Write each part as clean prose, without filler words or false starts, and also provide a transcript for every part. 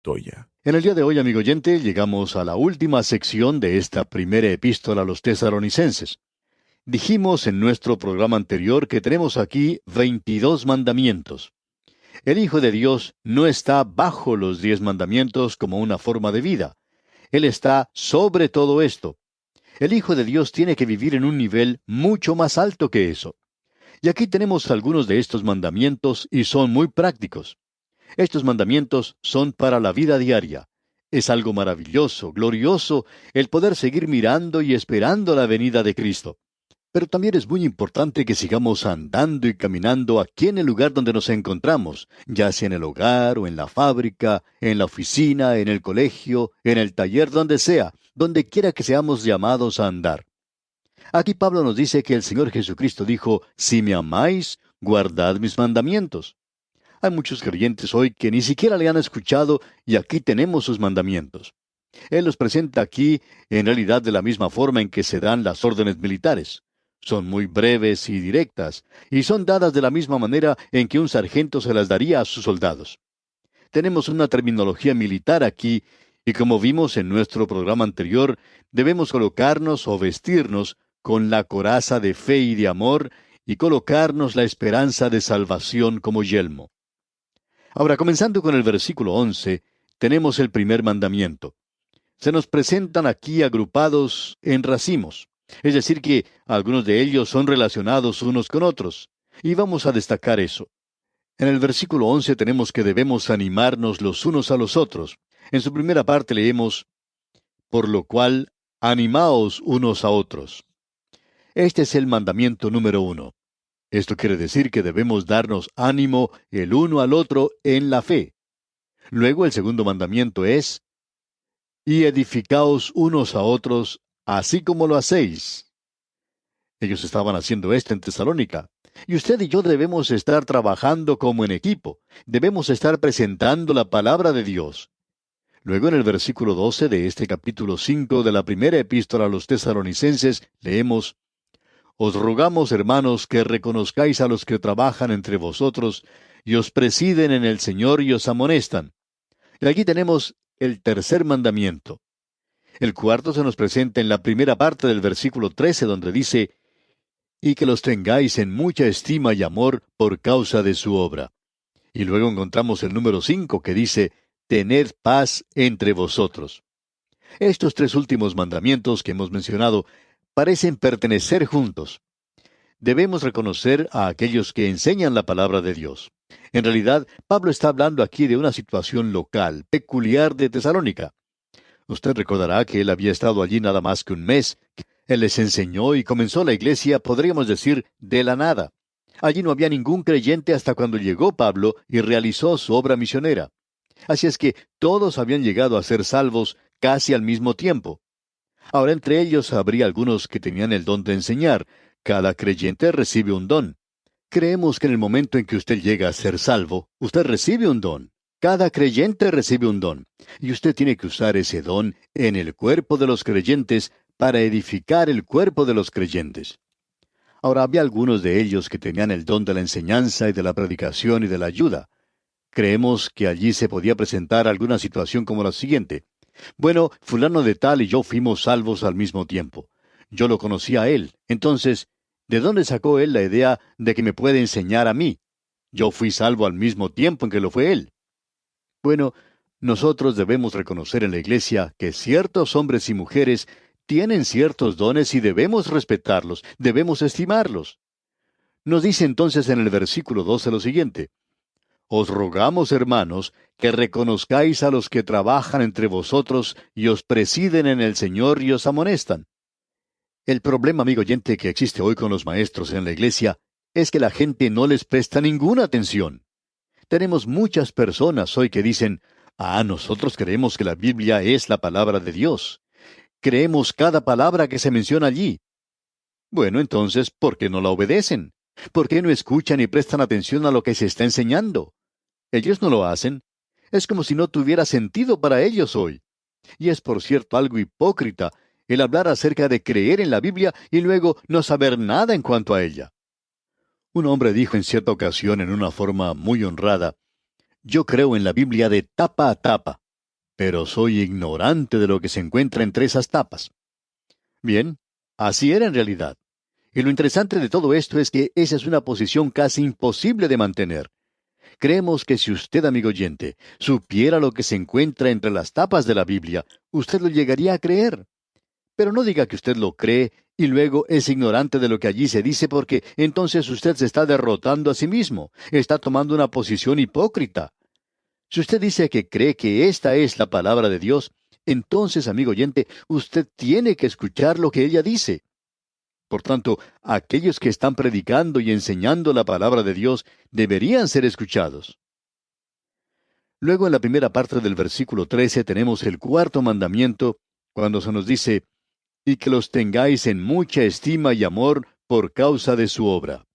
Toya. En el día de hoy, amigo oyente, llegamos a la última sección de esta primera epístola a los tesalonicenses. Dijimos en nuestro programa anterior que tenemos aquí 22 mandamientos. El Hijo de Dios no está bajo los 10 mandamientos como una forma de vida. Él está sobre todo esto. El Hijo de Dios tiene que vivir en un nivel mucho más alto que eso. Y aquí tenemos algunos de estos mandamientos y son muy prácticos. Estos mandamientos son para la vida diaria. Es algo maravilloso, glorioso, el poder seguir mirando y esperando la venida de Cristo. Pero también es muy importante que sigamos andando y caminando aquí en el lugar donde nos encontramos, ya sea en el hogar o en la fábrica, en la oficina, en el colegio, en el taller, donde sea, donde quiera que seamos llamados a andar. Aquí Pablo nos dice que el Señor Jesucristo dijo, si me amáis, guardad mis mandamientos. Hay muchos creyentes hoy que ni siquiera le han escuchado y aquí tenemos sus mandamientos. Él los presenta aquí en realidad de la misma forma en que se dan las órdenes militares. Son muy breves y directas, y son dadas de la misma manera en que un sargento se las daría a sus soldados. Tenemos una terminología militar aquí, y como vimos en nuestro programa anterior, debemos colocarnos o vestirnos con la coraza de fe y de amor, y colocarnos la esperanza de salvación como yelmo. Ahora, comenzando con el versículo 11, tenemos el primer mandamiento. Se nos presentan aquí agrupados en racimos, es decir, que algunos de ellos son relacionados unos con otros, y vamos a destacar eso. En el versículo 11 tenemos que debemos animarnos los unos a los otros. En su primera parte leemos, por lo cual, animaos unos a otros. Este es el mandamiento número 1. Esto quiere decir que debemos darnos ánimo el uno al otro en la fe. Luego el segundo mandamiento es, y edificaos unos a otros, así como lo hacéis. Ellos estaban haciendo esto en Tesalónica. Y usted y yo debemos estar trabajando como en equipo. Debemos estar presentando la palabra de Dios. Luego en el versículo 12 de este capítulo 5 de la primera epístola a los tesalonicenses, leemos, os rogamos, hermanos, que reconozcáis a los que trabajan entre vosotros y os presiden en el Señor y os amonestan. Y aquí tenemos el tercer mandamiento. El cuarto se nos presenta en la primera parte del versículo 13, donde dice, y que los tengáis en mucha estima y amor por causa de su obra. Y luego encontramos el número 5 que dice, tened paz entre vosotros. Estos tres últimos mandamientos que hemos mencionado parecen pertenecer juntos. Debemos reconocer a aquellos que enseñan la palabra de Dios. En realidad, Pablo está hablando aquí de una situación local, peculiar de Tesalónica. Usted recordará que él había estado allí nada más que un mes. Él les enseñó y comenzó la iglesia, podríamos decir, de la nada. Allí no había ningún creyente hasta cuando llegó Pablo y realizó su obra misionera. Así es que todos habían llegado a ser salvos casi al mismo tiempo. Ahora entre ellos habría algunos que tenían el don de enseñar. Cada creyente recibe un don. Creemos que en el momento en que usted llega a ser salvo, usted recibe un don. Cada creyente recibe un don. Y usted tiene que usar ese don en el cuerpo de los creyentes para edificar el cuerpo de los creyentes. Ahora había algunos de ellos que tenían el don de la enseñanza y de la predicación y de la ayuda. Creemos que allí se podía presentar alguna situación como la siguiente. Bueno, fulano de tal y yo fuimos salvos al mismo tiempo. Yo lo conocí a él. Entonces, ¿de dónde sacó él la idea de que me puede enseñar a mí? Yo fui salvo al mismo tiempo en que lo fue él. Bueno, nosotros debemos reconocer en la iglesia que ciertos hombres y mujeres tienen ciertos dones y debemos respetarlos, debemos estimarlos. Nos dice entonces en el versículo 12 lo siguiente. Os rogamos, hermanos, que reconozcáis a los que trabajan entre vosotros y os presiden en el Señor y os amonestan. El problema, amigo oyente, que existe hoy con los maestros en la iglesia es que la gente no les presta ninguna atención. Tenemos muchas personas hoy que dicen, nosotros creemos que la Biblia es la palabra de Dios. Creemos cada palabra que se menciona allí. Bueno, entonces, ¿por qué no la obedecen? ¿Por qué no escuchan y prestan atención a lo que se está enseñando? Ellos no lo hacen. Es como si no tuviera sentido para ellos hoy. Y es, por cierto, algo hipócrita el hablar acerca de creer en la Biblia y luego no saber nada en cuanto a ella. Un hombre dijo en cierta ocasión en una forma muy honrada, yo creo en la Biblia de tapa a tapa. pero soy ignorante de lo que se encuentra entre esas tapas. Bien, así era en realidad. Y lo interesante de todo esto es que esa es una posición casi imposible de mantener. Creemos que si usted, amigo oyente, supiera lo que se encuentra entre las tapas de la Biblia, usted lo llegaría a creer. Pero no diga que usted lo cree y luego es ignorante de lo que allí se dice, porque entonces usted se está derrotando a sí mismo, está tomando una posición hipócrita. Si usted dice que cree que esta es la palabra de Dios, entonces, amigo oyente, usted tiene que escuchar lo que ella dice. Por tanto, aquellos que están predicando y enseñando la palabra de Dios deberían ser escuchados. Luego, en la primera parte del versículo 13, tenemos el cuarto mandamiento, cuando se nos dice, y que los tengáis en mucha estima y amor por causa de su obra.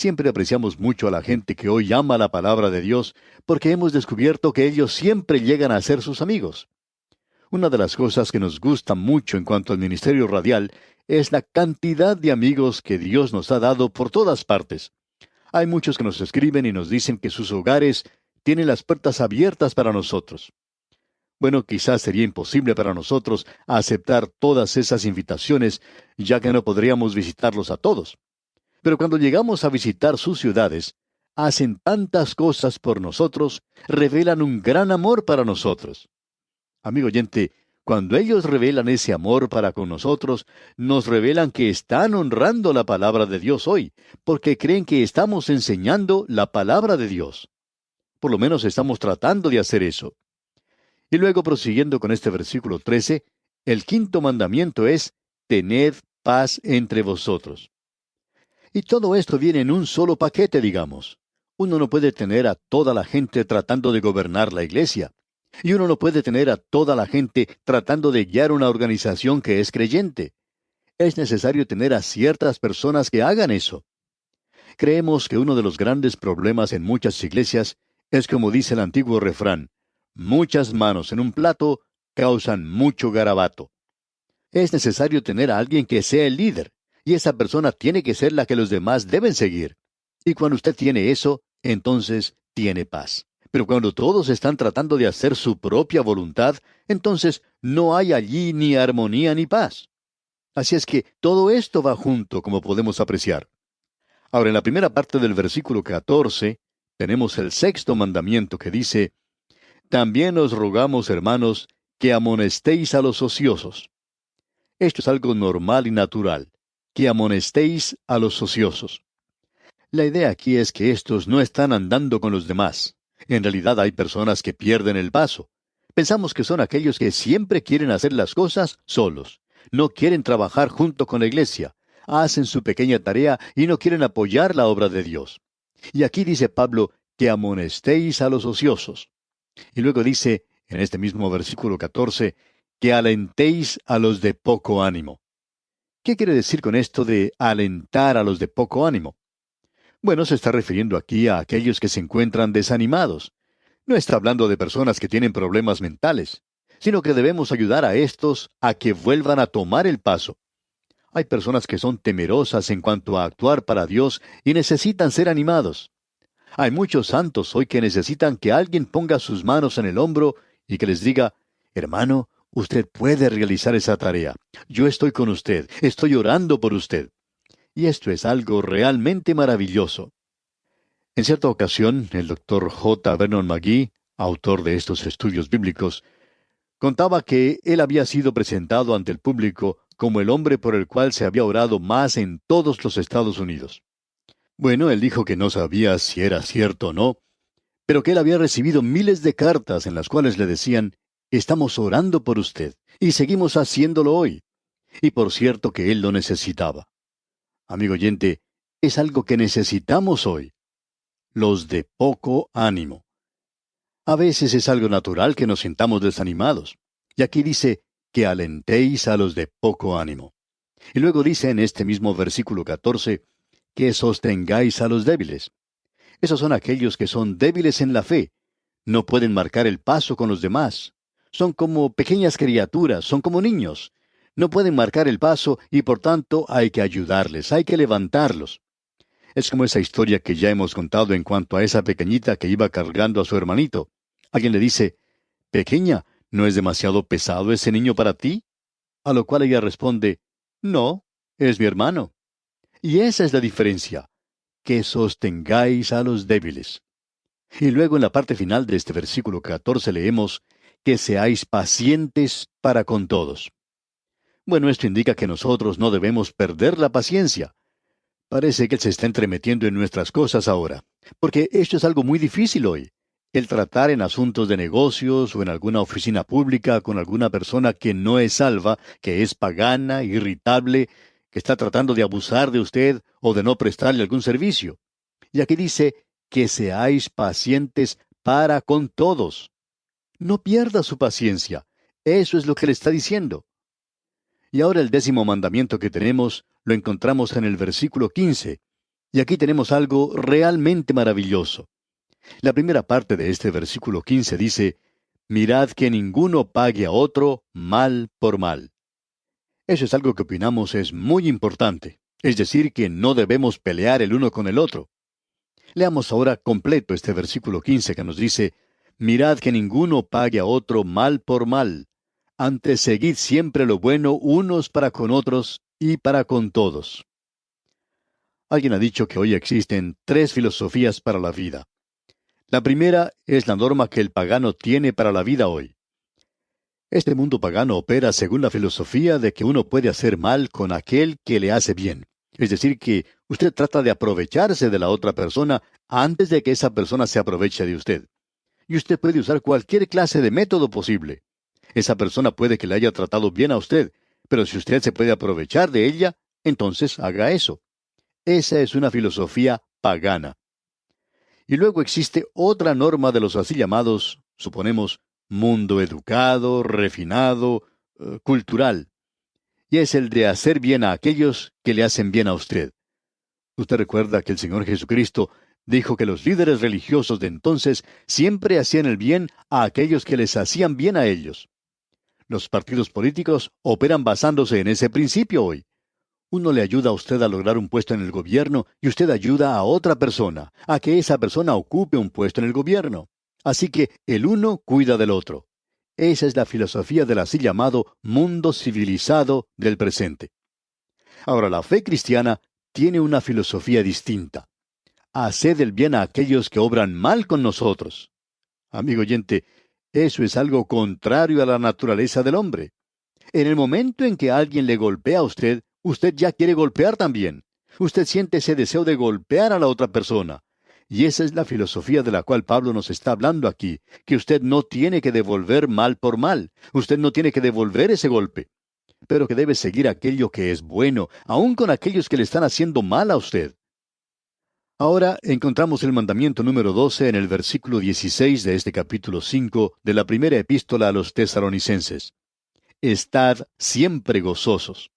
Siempre apreciamos mucho a la gente que hoy ama la palabra de Dios, porque hemos descubierto que ellos siempre llegan a ser sus amigos. Una de las cosas que nos gusta mucho en cuanto al ministerio radial es la cantidad de amigos que Dios nos ha dado por todas partes. Hay muchos que nos escriben y nos dicen que sus hogares tienen las puertas abiertas para nosotros. Bueno, quizás sería imposible para nosotros aceptar todas esas invitaciones, ya que no podríamos visitarlos a todos. Pero cuando llegamos a visitar sus ciudades, hacen tantas cosas por nosotros, revelan un gran amor para nosotros. Amigo oyente, cuando ellos revelan ese amor para con nosotros, nos revelan que están honrando la palabra de Dios hoy, porque creen que estamos enseñando la palabra de Dios. Por lo menos estamos tratando de hacer eso. Y luego, prosiguiendo con este versículo 13, el quinto mandamiento es, tened paz entre vosotros. Y todo esto viene en un solo paquete, digamos. Uno no puede tener a toda la gente tratando de gobernar la iglesia. Y uno no puede tener a toda la gente tratando de guiar una organización que es creyente. Es necesario tener a ciertas personas que hagan eso. Creemos que uno de los grandes problemas en muchas iglesias es como dice el antiguo refrán, muchas manos en un plato causan mucho garabato. Es necesario tener a alguien que sea el líder, y esa persona tiene que ser la que los demás deben seguir. Y cuando usted tiene eso, entonces tiene paz. Pero cuando todos están tratando de hacer su propia voluntad, entonces no hay allí ni armonía ni paz. Así es que todo esto va junto, como podemos apreciar. Ahora, en la primera parte del versículo 14, tenemos el sexto mandamiento que dice, también os rogamos, hermanos, que amonestéis a los ociosos. Esto es algo normal y natural, que amonestéis a los ociosos. La idea aquí es que estos no están andando con los demás. En realidad hay personas que pierden el paso. Pensamos que son aquellos que siempre quieren hacer las cosas solos. No quieren trabajar junto con la iglesia. Hacen su pequeña tarea y no quieren apoyar la obra de Dios. Y aquí dice Pablo que amonestéis a los ociosos. Y luego dice, en este mismo versículo 14, que alentéis a los de poco ánimo. ¿Qué quiere decir con esto de alentar a los de poco ánimo? Bueno, se está refiriendo aquí a aquellos que se encuentran desanimados. No está hablando de personas que tienen problemas mentales, sino que debemos ayudar a estos a que vuelvan a tomar el paso. Hay personas que son temerosas en cuanto a actuar para Dios y necesitan ser animados. Hay muchos santos hoy que necesitan que alguien ponga sus manos en el hombro y que les diga, hermano, usted puede realizar esa tarea. Yo estoy con usted, estoy orando por usted. Y esto es algo realmente maravilloso. En cierta ocasión, el doctor J. Vernon McGee, autor de estos estudios bíblicos, contaba que él había sido presentado ante el público como el hombre por el cual se había orado más en todos los Estados Unidos. Bueno, él dijo que no sabía si era cierto o no, pero que él había recibido miles de cartas en las cuales le decían, estamos orando por usted, y seguimos haciéndolo hoy. Y por cierto que él lo necesitaba. Amigo oyente, es algo que necesitamos hoy. Los de poco ánimo. A veces es algo natural que nos sintamos desanimados. Y aquí dice, que alentéis a los de poco ánimo. Y luego dice en este mismo versículo 14, que sostengáis a los débiles. Esos son aquellos que son débiles en la fe. No pueden marcar el paso con los demás. Son como pequeñas criaturas, son como niños. No pueden marcar el paso y por tanto hay que ayudarles, hay que levantarlos. Es como esa historia que ya hemos contado en cuanto a esa pequeñita que iba cargando a su hermanito. Alguien le dice, pequeña, ¿No es demasiado pesado ese niño para ti? A lo cual ella responde, no, es mi hermano. Y esa es la diferencia, que sostengáis a los débiles. Y luego en la parte final de este versículo 14 leemos, que seáis pacientes para con todos. Bueno, esto indica que nosotros no debemos perder la paciencia. Parece que Él se está entremetiendo en nuestras cosas ahora, porque esto es algo muy difícil hoy. El tratar en asuntos de negocios o en alguna oficina pública con alguna persona que no es salva, que es pagana, irritable, que está tratando de abusar de usted o de no prestarle algún servicio. Y aquí dice, que seáis pacientes para con todos. No pierda su paciencia. Eso es lo que le está diciendo. Y ahora el 10º mandamiento que tenemos lo encontramos en el versículo 15. Y aquí tenemos algo realmente maravilloso. La primera parte de este versículo 15 dice, mirad que ninguno pague a otro mal por mal. Eso es algo que opinamos es muy importante. Es decir, que no debemos pelear el uno con el otro. Leamos ahora completo este versículo 15 que nos dice, mirad que ninguno pague a otro mal por mal. Antes seguid siempre lo bueno unos para con otros y para con todos. Alguien ha dicho que hoy existen 3 filosofías para la vida. La primera es la norma que el pagano tiene para la vida hoy. Este mundo pagano opera según la filosofía de que uno puede hacer mal con aquel que le hace bien. Es decir, que usted trata de aprovecharse de la otra persona antes de que esa persona se aproveche de usted. Y usted puede usar cualquier clase de método posible. Esa persona puede que le haya tratado bien a usted, pero si usted se puede aprovechar de ella, entonces haga eso. Esa es una filosofía pagana. Y luego existe otra norma de los así llamados, suponemos, mundo educado, refinado, cultural. Y es el de hacer bien a aquellos que le hacen bien a usted. Usted recuerda que el Señor Jesucristo dijo que los líderes religiosos de entonces siempre hacían el bien a aquellos que les hacían bien a ellos. Los partidos políticos operan basándose en ese principio hoy. Uno le ayuda a usted a lograr un puesto en el gobierno y usted ayuda a otra persona, a que esa persona ocupe un puesto en el gobierno. Así que el uno cuida del otro. Esa es la filosofía del así llamado mundo civilizado del presente. Ahora, la fe cristiana tiene una filosofía distinta. Haced el bien a aquellos que obran mal con nosotros. Amigo oyente, eso es algo contrario a la naturaleza del hombre. En el momento en que alguien le golpea a usted, usted ya quiere golpear también. Usted siente ese deseo de golpear a la otra persona. Y esa es la filosofía de la cual Pablo nos está hablando aquí, que usted no tiene que devolver mal por mal. Usted no tiene que devolver ese golpe, pero que debe seguir aquello que es bueno, aun con aquellos que le están haciendo mal a usted. Ahora encontramos el mandamiento número 12 en el versículo 16 de este capítulo 5 de la primera epístola a los tesalonicenses. Estad siempre gozosos.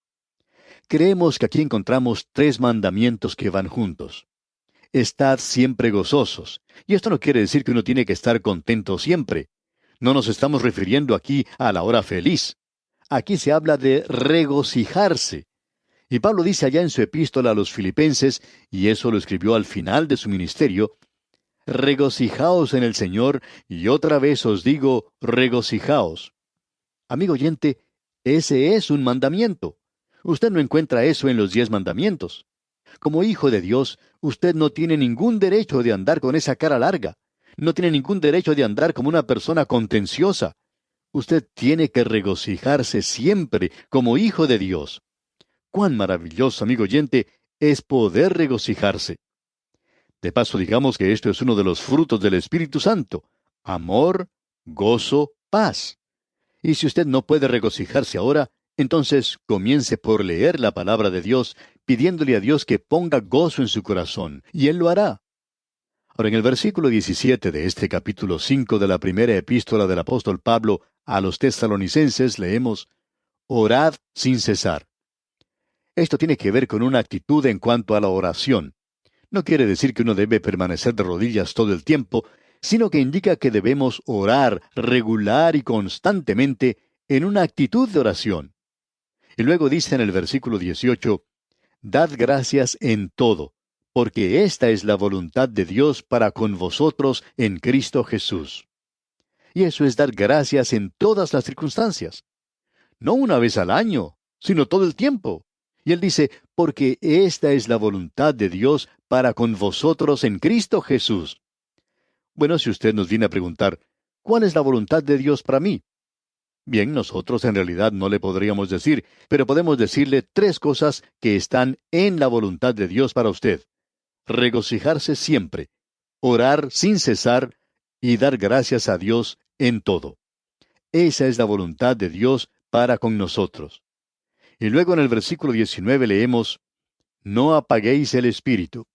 Creemos que aquí encontramos 3 mandamientos que van juntos. Estad siempre gozosos. Y esto no quiere decir que uno tiene que estar contento siempre. No nos estamos refiriendo aquí a la hora feliz. Aquí se habla de regocijarse. Y Pablo dice allá en su epístola a los Filipenses, y eso lo escribió al final de su ministerio, regocijaos en el Señor, y otra vez os digo, regocijaos. Amigo oyente, ese es un mandamiento. Usted no encuentra eso en los 10 mandamientos. Como hijo de Dios, usted no tiene ningún derecho de andar con esa cara larga. No tiene ningún derecho de andar como una persona contenciosa. Usted tiene que regocijarse siempre como hijo de Dios. Cuán maravilloso, amigo oyente, es poder regocijarse. De paso, digamos que esto es uno de los frutos del Espíritu Santo: amor, gozo, paz. Y si usted no puede regocijarse ahora, entonces comience por leer la palabra de Dios, pidiéndole a Dios que ponga gozo en su corazón, y Él lo hará. Ahora, en el versículo 17 de este capítulo 5 de la primera epístola del apóstol Pablo a los tesalonicenses leemos, orad sin cesar. Esto tiene que ver con una actitud en cuanto a la oración. No quiere decir que uno debe permanecer de rodillas todo el tiempo, sino que indica que debemos orar regular y constantemente en una actitud de oración. Y luego dice en el versículo 18, dad gracias en todo, porque esta es la voluntad de Dios para con vosotros en Cristo Jesús. y eso es dar gracias en todas las circunstancias. No una vez al año, sino todo el tiempo. Y él dice, porque esta es la voluntad de Dios para con vosotros en Cristo Jesús. Bueno, si usted nos viene a preguntar, ¿cuál es la voluntad de Dios para mí? Bien, nosotros en realidad no le podríamos decir, pero podemos decirle tres cosas que están en la voluntad de Dios para usted. Regocijarse siempre, orar sin cesar y dar gracias a Dios en todo. Esa es la voluntad de Dios para con nosotros. Y luego en el versículo 19 leemos, no apaguéis el espíritu.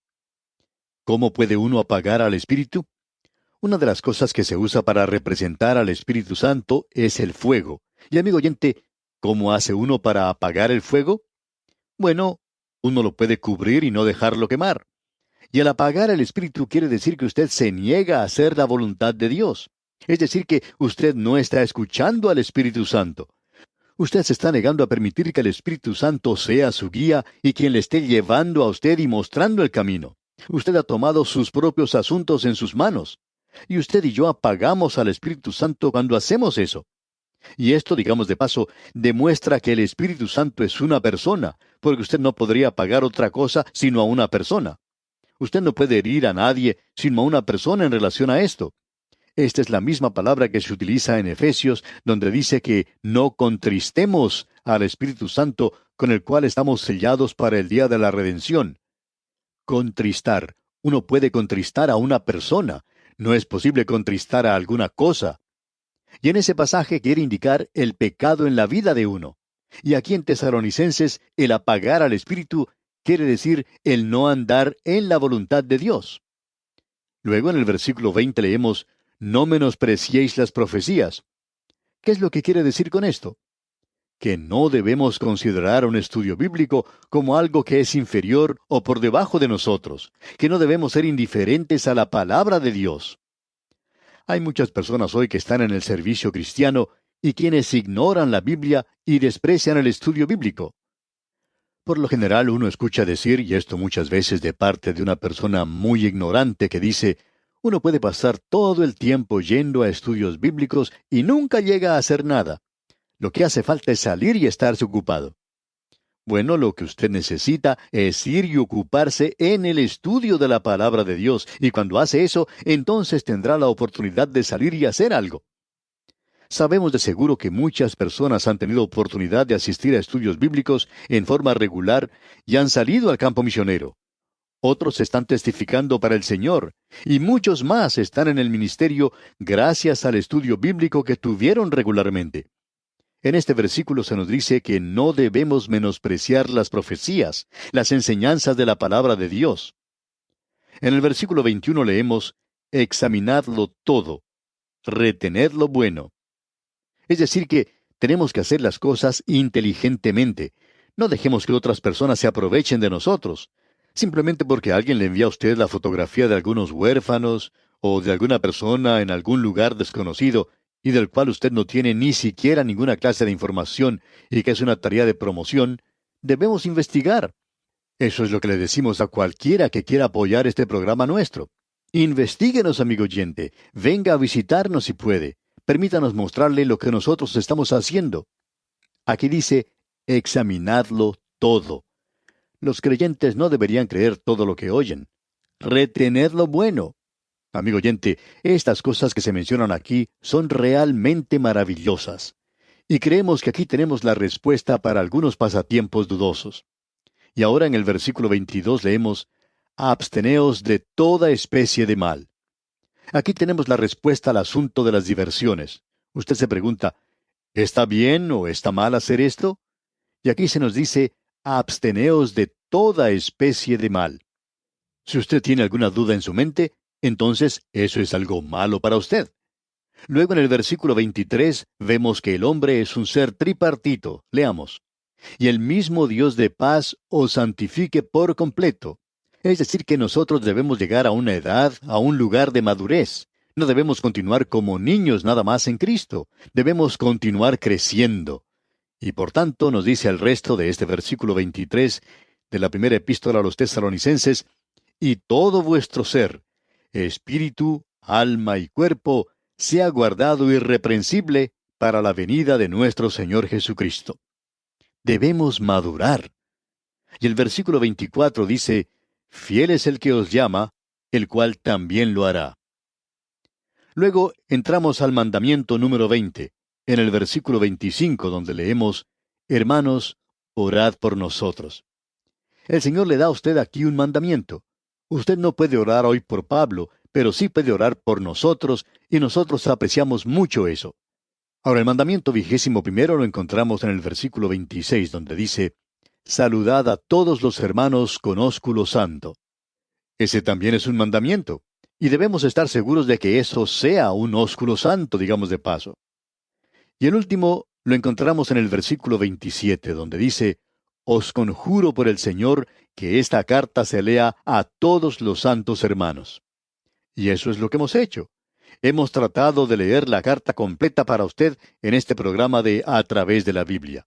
¿Cómo puede uno apagar al espíritu? Una de las cosas que se usa para representar al Espíritu Santo es el fuego. Y amigo oyente, ¿cómo hace uno para apagar el fuego? Bueno, uno lo puede cubrir y no dejarlo quemar. Y al apagar el Espíritu quiere decir que usted se niega a hacer la voluntad de Dios. Es decir, que usted no está escuchando al Espíritu Santo. Usted se está negando a permitir que el Espíritu Santo sea su guía y quien le esté llevando a usted y mostrando el camino. Usted ha tomado sus propios asuntos en sus manos. Y usted y yo apagamos al Espíritu Santo cuando hacemos eso. Y esto, digamos de paso, demuestra que el Espíritu Santo es una persona, porque usted no podría apagar otra cosa sino a una persona. Usted no puede herir a nadie sino a una persona en relación a esto. Esta es la misma palabra que se utiliza en Efesios, donde dice que no contristemos al Espíritu Santo, con el cual estamos sellados para el día de la redención. Contristar. Uno puede contristar a una persona. No es posible contristar a alguna cosa. Y en ese pasaje quiere indicar el pecado en la vida de uno. Y aquí en Tesalonicenses, el apagar al Espíritu quiere decir el no andar en la voluntad de Dios. Luego en el versículo 20 leemos, no menospreciéis las profecías. ¿Qué es lo que quiere decir con esto? Que no debemos considerar un estudio bíblico como algo que es inferior o por debajo de nosotros, que no debemos ser indiferentes a la palabra de Dios. Hay muchas personas hoy que están en el servicio cristiano y quienes ignoran la Biblia y desprecian el estudio bíblico. Por lo general uno escucha decir, y esto muchas veces de parte de una persona muy ignorante que dice, uno puede pasar todo el tiempo yendo a estudios bíblicos y nunca llega a hacer nada. Lo que hace falta es salir y estarse ocupado. Bueno, lo que usted necesita es ir y ocuparse en el estudio de la palabra de Dios, y cuando hace eso, entonces tendrá la oportunidad de salir y hacer algo. Sabemos de seguro que muchas personas han tenido oportunidad de asistir a estudios bíblicos en forma regular y han salido al campo misionero. Otros están testificando para el Señor, y muchos más están en el ministerio gracias al estudio bíblico que tuvieron regularmente. En este versículo se nos dice que no debemos menospreciar las profecías, las enseñanzas de la palabra de Dios. En el versículo 21 leemos, examinadlo todo, retened lo bueno. Es decir que tenemos que hacer las cosas inteligentemente. No dejemos que otras personas se aprovechen de nosotros. Simplemente porque alguien le envía a usted la fotografía de algunos huérfanos o de alguna persona en algún lugar desconocido, y del cual usted no tiene ni siquiera ninguna clase de información y que es una tarea de promoción, debemos investigar. Eso es lo que le decimos a cualquiera que quiera apoyar este programa nuestro. Investíguenos, amigo oyente. Venga a visitarnos si puede. Permítanos mostrarle lo que nosotros estamos haciendo. Aquí dice, examinadlo todo. Los creyentes no deberían creer todo lo que oyen. Retened lo bueno. Amigo oyente, estas cosas que se mencionan aquí son realmente maravillosas. Y creemos que aquí tenemos la respuesta para algunos pasatiempos dudosos. Y ahora en el versículo 22 leemos, absteneos de toda especie de mal. Aquí tenemos la respuesta al asunto de las diversiones. Usted se pregunta, ¿está bien o está mal hacer esto? Y aquí se nos dice, absteneos de toda especie de mal. Si usted tiene alguna duda en su mente, entonces eso es algo malo para usted. Luego en el versículo 23 vemos que el hombre es un ser tripartito. Leamos. Y el mismo Dios de paz os santifique por completo. Es decir, que nosotros debemos llegar a una edad, a un lugar de madurez. No debemos continuar como niños nada más en Cristo. Debemos continuar creciendo. Y por tanto nos dice el resto de este versículo 23 de la primera epístola a los Tesalonicenses, y todo vuestro ser, espíritu, alma y cuerpo, sea guardado irreprensible para la venida de nuestro Señor Jesucristo. Debemos madurar. Y el versículo 24 dice, fiel es el que os llama, el cual también lo hará. Luego entramos al mandamiento número 20, en el versículo 25, donde leemos, hermanos, orad por nosotros. El Señor le da a usted aquí un mandamiento. Usted no puede orar hoy por Pablo, pero sí puede orar por nosotros, y nosotros apreciamos mucho eso. Ahora, el mandamiento 21 lo encontramos en el versículo 26, donde dice, saludad a todos los hermanos con ósculo santo. Ese también es un mandamiento, y debemos estar seguros de que eso sea un ósculo santo, digamos de paso. Y el último lo encontramos en el versículo 27, donde dice, os conjuro por el Señor que esta carta se lea a todos los santos hermanos. Y eso es lo que hemos hecho. Hemos tratado de leer la carta completa para usted en este programa de A través de la Biblia.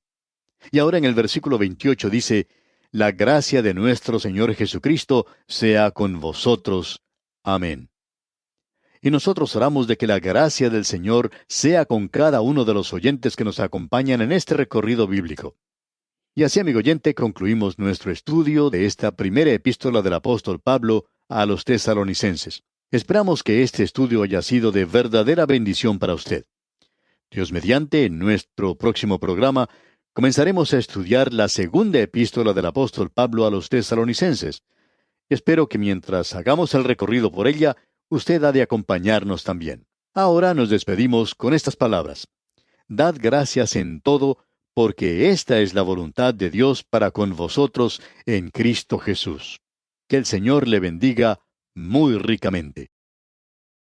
Y ahora en el versículo 28 dice, la gracia de nuestro Señor Jesucristo sea con vosotros. Amén. Y nosotros oramos de que la gracia del Señor sea con cada uno de los oyentes que nos acompañan en este recorrido bíblico. Y así, amigo oyente, concluimos nuestro estudio de esta primera epístola del apóstol Pablo a los tesalonicenses. Esperamos que este estudio haya sido de verdadera bendición para usted. Dios mediante, en nuestro próximo programa, comenzaremos a estudiar la segunda epístola del apóstol Pablo a los tesalonicenses. Espero que mientras hagamos el recorrido por ella, usted ha de acompañarnos también. Ahora nos despedimos con estas palabras. Dad gracias en todo, porque esta es la voluntad de Dios para con vosotros en Cristo Jesús. Que el Señor le bendiga muy ricamente.